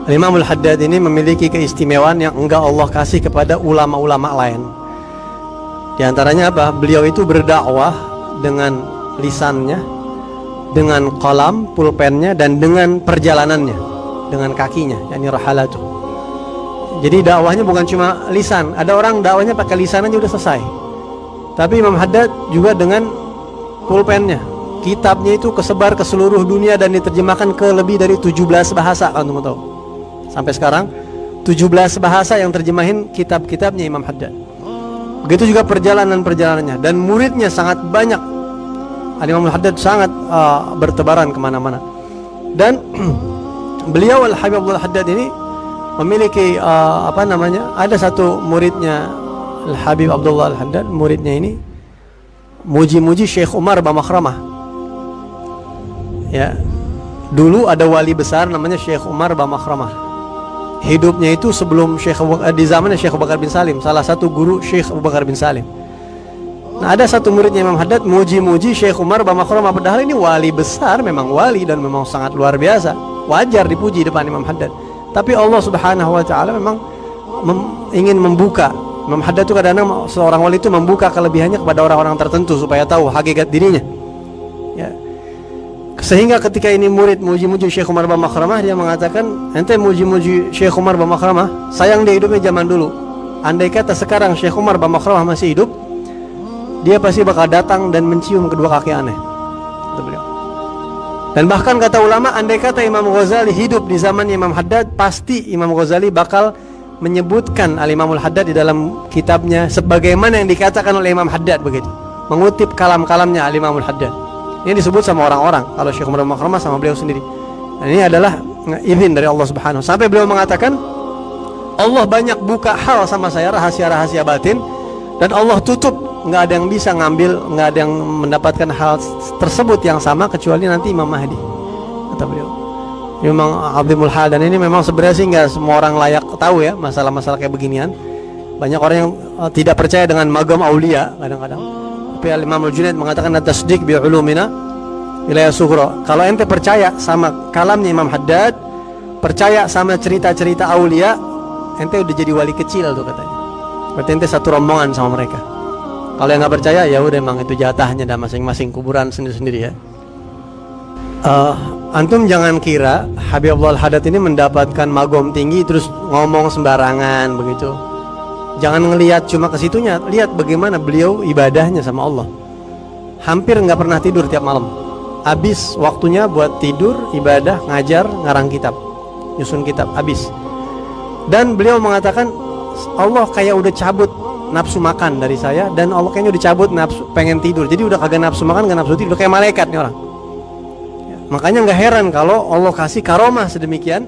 Imam Al-Haddad ini memiliki keistimewaan yang enggak Allah kasih kepada ulama-ulama lain. Di antaranya apa? Beliau itu berdakwah dengan lisannya, dengan qalam, pulpennya, dan dengan perjalanannya, dengan kakinya, yakni rahalatu. Jadi dakwahnya bukan cuma lisan. Ada orang dakwahnya pakai lisan aja udah selesai. Tapi Imam Haddad juga dengan pulpennya. Kitabnya itu kesebar ke seluruh dunia dan diterjemahkan ke lebih dari 17 bahasa, kalau kamu tahu. Sampai sekarang 17 bahasa yang terjemahin kitab-kitabnya Imam Haddad. Begitu juga perjalanan-perjalanannya, dan muridnya sangat banyak. Imam Haddad sangat bertebaran kemana-mana. Dan beliau Al-Habib Abdul Haddad ini memiliki ada satu muridnya Al-Habib Abdullah Al-Haddad, muridnya ini muji-muji Syekh Umar Bamakhramah. Ya, dulu ada wali besar namanya Syekh Umar Bamakhramah. Hidupnya itu sebelum di zamannya Syekh Abu Bakar bin Salim, salah satu guru Syekh Abu Bakar bin Salim. Nah, ada satu muridnya Imam Haddad muji-muji Syekh Umar Bamakhramah, padahal ini wali besar, memang wali dan memang sangat luar biasa. Wajar dipuji depan Imam Haddad. Tapi Allah Subhanahu wa taala memang ingin membuka. Imam Haddad itu kadang-kadang seorang wali itu membuka kelebihannya kepada orang-orang tertentu supaya tahu hakikat dirinya. Ya. Sehingga ketika ini murid muji-muji Syekh Umar Bamakhramah, dia mengatakan, ente muji-muji Syekh Umar Bamakhramah, sayang dia hidupnya zaman dulu. Andai kata sekarang Syekh Umar Bamakhramah masih hidup, dia pasti bakal datang dan mencium kedua kaki aneh. Kata beliau. Dan bahkan kata ulama, andai kata Imam Ghazali hidup di zaman Imam Haddad, pasti Imam Ghazali bakal menyebutkan Al-Imamul Haddad di dalam kitabnya sebagaimana yang dikatakan oleh Imam Haddad, begitu. Mengutip kalam-kalamnya Al-Imamul Haddad. Ini disebut sama orang-orang, kalau Syekh Umar Bamakhramah sama beliau sendiri. Dan ini adalah izin dari Allah Subhanahu. Sampai beliau mengatakan, Allah banyak buka hal sama saya, rahasia-rahasia batin, dan Allah tutup, nggak ada yang bisa ngambil, nggak ada yang mendapatkan hal tersebut yang sama kecuali nanti Imam Mahdi, kata beliau. Ini memang azimul hal, dan ini memang sebenarnya sih nggak semua orang layak tahu ya masalah-masalah kayak beginian. Banyak orang yang tidak percaya dengan magam aulia kadang-kadang. Tapi Imam Al-Junaid mengatakan at-tasdiq bi ulumina wilayah sughra. Kalau ente percaya sama kalamnya Imam Haddad, percaya sama cerita-cerita aulia, ente udah jadi wali kecil tuh katanya. Berarti ente satu rombongan sama mereka. Kalau yang nggak percaya, ya udah, emang itu jatahnya dan masing-masing kuburan sendiri-sendiri ya. Antum jangan kira Habib Abdul Haddad ini mendapatkan magom tinggi terus ngomong sembarangan begitu. Jangan ngelihat cuma ke situnya, lihat bagaimana beliau ibadahnya sama Allah. Hampir nggak pernah tidur tiap malam. Habis waktunya buat tidur, ibadah, ngajar, ngarang kitab, nyusun kitab, habis. Dan beliau mengatakan, Allah kayak udah cabut nafsu makan dari saya, dan Allah kayaknya udah cabut nafsu pengen tidur. Jadi udah kagak nafsu makan, gak nafsu tidur, kayak malaikat nih orang. Ya, makanya nggak heran kalau Allah kasih karomah sedemikian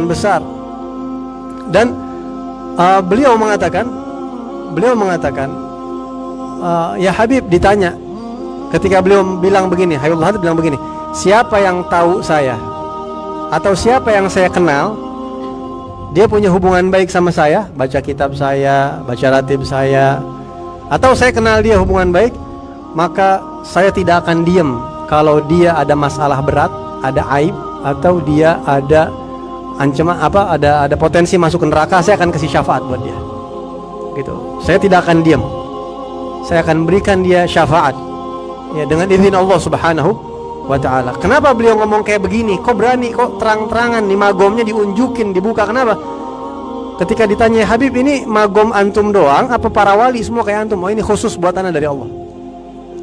besar. Dan beliau mengatakan, ya Habib, ditanya ketika beliau bilang begini, Habibullah Haddad bilang begini, siapa yang tahu saya atau siapa yang saya kenal, dia punya hubungan baik sama saya, baca kitab saya, baca ratib saya, atau saya kenal dia hubungan baik, maka saya tidak akan diam kalau dia ada masalah berat, ada aib, atau dia ada ancaman ada potensi masuk ke neraka, saya akan kasih syafaat buat dia. Gitu. Saya tidak akan diam. Saya akan berikan dia syafaat. Ya, dengan izin Allah Subhanahu wa taala. Kenapa beliau ngomong kayak begini? Kok berani, kok terang-terangan nih magomnya diunjukin, dibuka? Kenapa? Ketika ditanya, Habib, ini magom antum doang apa para wali semua kayak antum? Oh, ini khusus buatan dari Allah.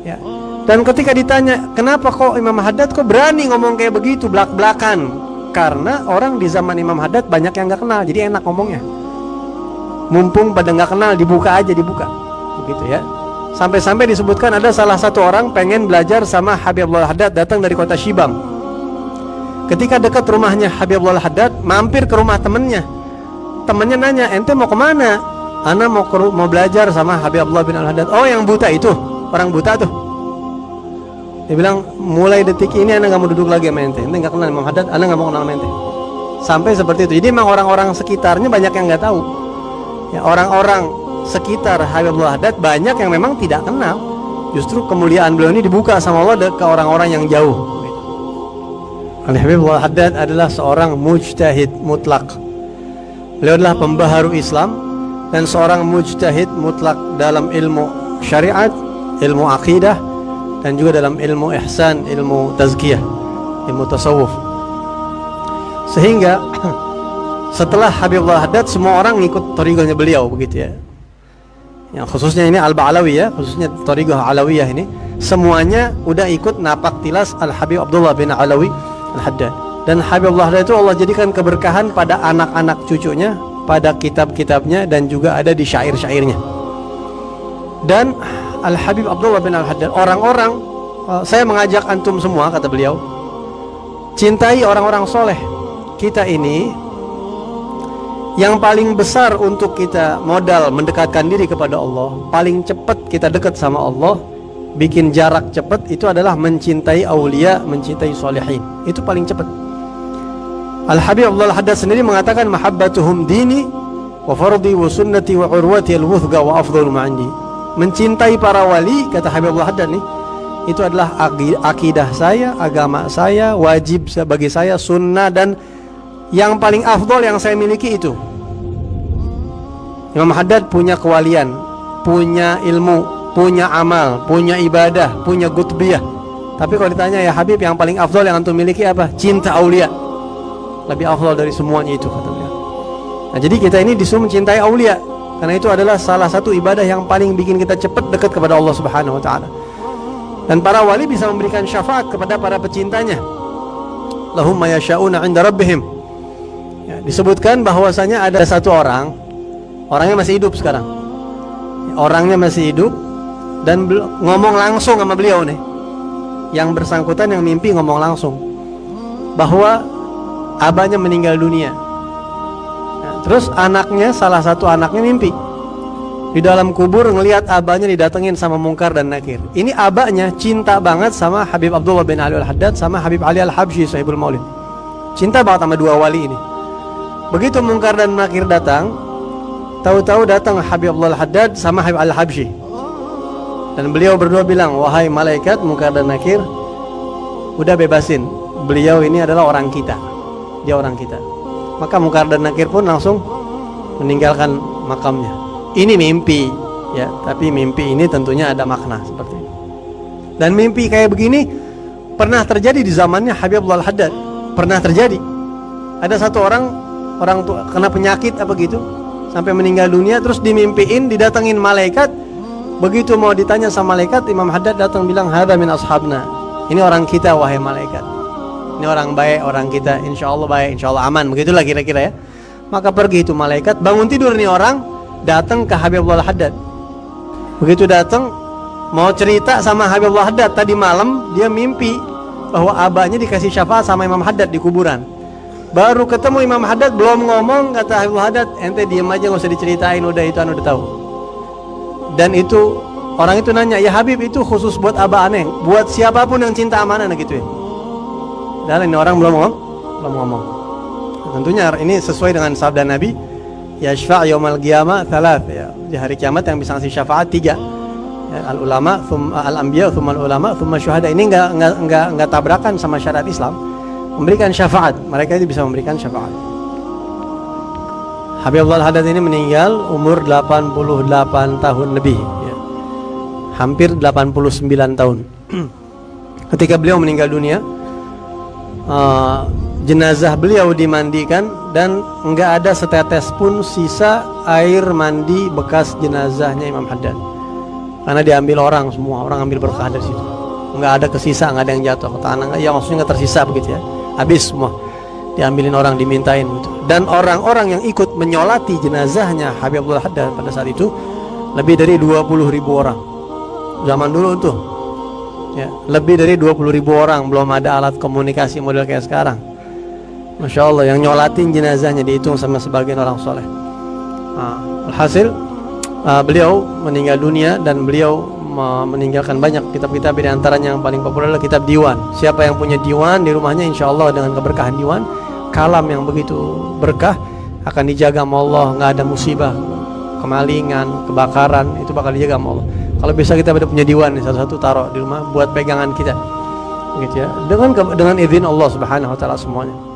Ya. Dan ketika ditanya, kenapa kok Imam Haddad kok berani ngomong kayak begitu belak-belakan? Karena orang di zaman Imam Haddad banyak yang gak kenal, jadi enak ngomongnya. Mumpung pada gak kenal, dibuka aja, dibuka. Begitu ya. Sampai-sampai disebutkan ada salah satu orang pengen belajar sama Habib Abdul Haddad, datang dari kota Shibam. Ketika dekat rumahnya Habib Abdul Haddad, mampir ke rumah temennya. Temennya nanya, ente mau kemana? Ana mau belajar sama Habib Abdullah bin Al-Haddad. Oh, yang buta itu, orang buta tuh. Dia bilang, mulai detik ini Anda gak mau duduk lagi sama ente. Ente gak kenal Imam Haddad, Anda gak mau kenal sama ente. Sampai seperti itu. Jadi memang orang-orang sekitarnya banyak yang gak tahu. Ya, orang-orang sekitar Habib Abdul Haddad banyak yang memang tidak kenal. Justru kemuliaan beliau ini dibuka sama Allah ke orang-orang yang jauh. Al-Habib Al-Haddad adalah seorang mujtahid mutlak. Beliau adalah pembaharu Islam dan seorang mujtahid mutlak dalam ilmu syariat, ilmu akidah, dan juga dalam ilmu ihsan, ilmu tazkiyah, ilmu tasawuf. Sehingga setelah Habib Al-Haddad semua orang ngikut thariqahnya beliau, begitu ya. Yang khususnya ini Al-Ba'alawiyah, khususnya thariqah Alawiyah ini, semuanya udah ikut napak tilas Al-Habib Abdullah bin Alawi Al-Haddad. Dan Habib Al-Haddad itu Allah jadikan keberkahan pada anak-anak cucunya, pada kitab-kitabnya, dan juga ada di syair-syairnya. Dan Al-Habib Abdullah bin Al-Haddad, orang-orang, saya mengajak antum semua, kata beliau, cintai orang-orang soleh. Kita ini yang paling besar untuk kita modal mendekatkan diri kepada Allah, paling cepat kita dekat sama Allah, bikin jarak cepat, itu adalah mencintai aulia, mencintai solehin. Itu paling cepat. Al-Habib Abdullah Haddad sendiri mengatakan, mahabbatuhum dini wa fardi wa sunnati wa urwati al-wuthqa wa afdalu ma'andi. Mencintai para wali, kata Habib Abdullah Haddad nih, itu adalah akidah saya, agama saya, wajib bagi saya, sunnah, dan yang paling afdol yang saya miliki itu. Imam Haddad punya kewalian, punya ilmu, punya amal, punya ibadah, punya gutbiyah. Tapi kalau ditanya, ya Habib, yang paling afdol yang antum miliki apa? Cinta aulia. Lebih afdol dari semuanya itu, kata beliau. Nah, jadi kita ini disuruh mencintai aulia, karena itu adalah salah satu ibadah yang paling bikin kita cepat dekat kepada Allah Subhanahu wa taala. Dan para wali bisa memberikan syafaat kepada para pecintanya. Lahum ma yasha'una 'inda rabbihim. Ya, disebutkan bahwasanya ada satu orang, orangnya masih hidup sekarang. Orangnya masih hidup dan ngomong langsung sama beliau nih. Yang bersangkutan yang mimpi ngomong langsung bahwa abahnya meninggal dunia. Nah, terus anaknya, salah satu anaknya mimpi di dalam kubur ngelihat abahnya didatengin sama Munkar dan Nakir. Ini abahnya cinta banget sama Habib Abdullah bin Ali Al-Haddad sama Habib Ali Al-Habsyi Sahibul Maulid. Cinta banget sama dua wali ini. Begitu Munkar dan Nakir datang, tahu-tahu datang Habib Abdullah Al-Haddad sama Habib Al-Habsyi. Dan beliau berdua bilang, wahai malaikat Munkar dan Nakir, udah bebasin, beliau ini adalah orang kita, dia orang kita. Maka Munkar dan Nakir pun langsung meninggalkan makamnya. Ini mimpi, ya, tapi mimpi ini tentunya ada makna seperti ini. Dan mimpi kayak begini pernah terjadi di zamannya Habib Abdullah Al-Haddad. Pernah terjadi. Ada satu orang tua kena penyakit apa gitu, sampai meninggal dunia, terus dimimpiin didatengin malaikat. Begitu mau ditanya sama malaikat, Imam Haddad datang bilang, hadza min ashabna. Ini orang kita wahai malaikat. Ini orang baik, orang kita, insya Allah baik, insya Allah aman. Begitulah kira-kira ya. Maka pergi itu malaikat, bangun tidur nih orang, datang ke Habib Abdullah Haddad. Begitu datang mau cerita sama Habib Abdullah Haddad, tadi malam dia mimpi bahwa abahnya dikasih syafaat sama Imam Haddad di kuburan. Baru ketemu Imam Haddad belum ngomong, kata Habib Abdullah Haddad, ente diem aja nggak usah diceritain, udah itu udah tahu. Dan itu orang itu nanya, ya Habib, itu khusus buat abah aneh, buat siapapun yang cinta amanah gitu ya. Dan ini orang belum ngomong. Tentunya ini sesuai dengan sabda Nabi, yashfa' yaumal qiyamah thalath, ya. Di hari kiamat yang bisa ngasih syafaat 3. Ya, al-ulama, al-anbiya, thumma al-ulama, thumma syuhada. Ini enggak tabrakan sama syariat Islam. Memberikan syafaat, mereka itu bisa memberikan syafaat. Habib Abdullah Haddad ini meninggal umur 88 tahun lebih, ya. Hampir 89 tahun. Ketika beliau meninggal dunia, jenazah beliau dimandikan dan enggak ada setetes pun sisa air mandi bekas jenazahnya Imam Haddad, karena diambil orang semua, orang ambil berkah dari situ. Enggak ada kesisa, enggak ada yang jatuh ke tanah, ya maksudnya enggak tersisa begitu ya, habis semua, diambilin orang, dimintain gitu. Dan orang-orang yang ikut menyolati jenazahnya Habib Abdullah Haddad pada saat itu lebih dari 20.000 orang. Zaman dulu tuh, ya, lebih dari 20.000 orang, belum ada alat komunikasi model kayak sekarang. Masya Allah, yang nyolatin jenazahnya dihitung sama sebagian orang soleh. Alhasil beliau meninggal dunia dan beliau meninggalkan banyak kitab-kitab, di antaranya yang paling populer adalah kitab diwan. Siapa yang punya diwan di rumahnya, insya Allah dengan keberkahan diwan, kalam yang begitu berkah, akan dijaga sama Allah, nggak ada musibah, kemalingan, kebakaran, itu bakal dijaga sama Allah. Kalau bisa kita punya diwan, satu-satu taruh di rumah buat pegangan kita. gitu ya, dengan izin Allah Subhanahu wa taala semuanya.